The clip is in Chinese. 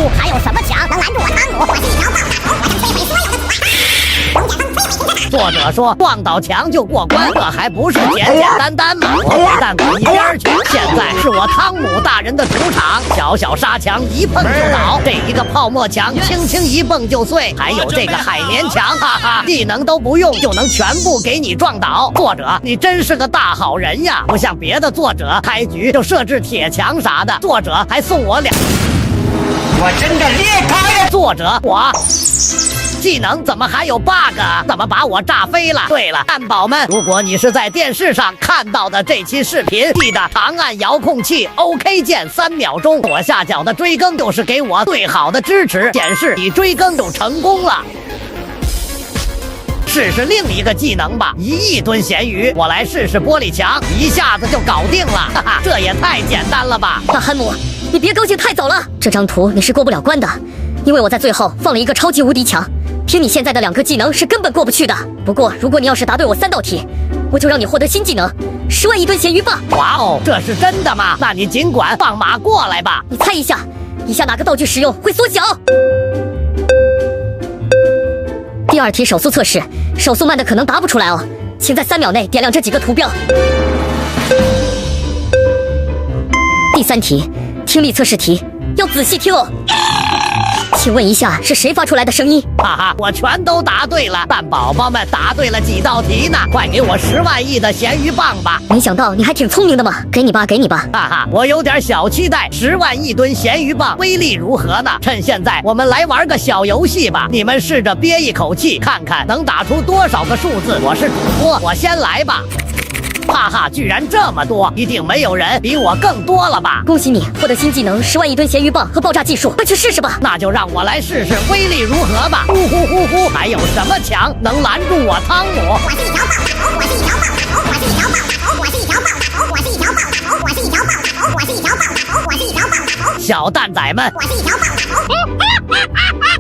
术，还有什么强能拦住我汤姆？我是一条棒打头，我将摧毁所有的阻碍。龙卷风摧毁停车场。作者说撞倒墙就过关，这还不是简简单单吗？我滚蛋滚一边去！现在是我汤姆大人的主场，小小沙墙一碰就倒，这一个泡沫墙轻轻一蹦就碎，还有这个海绵墙，哈哈，技能都不用就能全部给你撞倒。作者，你真是个大好人呀！不像别的作者，开局就设置铁墙啥的，作者还送我俩。我真的裂开了！作者，我。技能怎么还有 bug？ 怎么把我炸飞了？对了，蛋宝们，如果你是在电视上看到的这期视频，记得长按遥控器 OK 键3秒钟，左下角的追更就是给我最好的支持，显示你追更就成功了。试试另一个技能吧，1亿吨咸鱼，我来试试玻璃墙，一下子就搞定了，哈哈，这也太简单了吧！大汉姆，你别高兴太早了，这张图你是过不了关的，因为我在最后放了一个超级无敌墙。凭你现在的2个技能是根本过不去的。不过如果你要是答对我3道题，我就让你获得新技能10万亿吨咸鱼棒。哇哦，这是真的吗？那你尽管放马过来吧。你猜一下，以下哪个道具使用会缩小？第2题手速测试，手速慢的可能答不出来哦，请在3秒内点亮这几个图标。第3题听力测试题，要仔细听哦。请问一下是谁发出来的声音？哈哈，我全都答对了，但宝宝们答对了几道题呢？快给我10万亿的咸鱼棒吧！没想到你还挺聪明的嘛，给你吧，给你吧。哈哈，我有点小期待，10万亿吨咸鱼棒威力如何呢？趁现在，我们来玩个小游戏吧。你们试着憋一口气，看看能打出多少个数字。我是主播，我先来吧。哈哈，居然这么多，一定没有人比我更多了吧？恭喜你获得新技能10万亿吨咸鱼棒和爆炸技术，快去试试吧！那就让我来试试威力如何吧！呼呼呼呼，还有什么墙能拦住我汤姆？我是一条棒打头，我是一条棒打头，我是一条棒打头，我是一条棒打头，我是一条棒打头，我是一条棒打头，我是一条棒打头，我是一条棒打头，小蛋仔们，我是一条棒打头。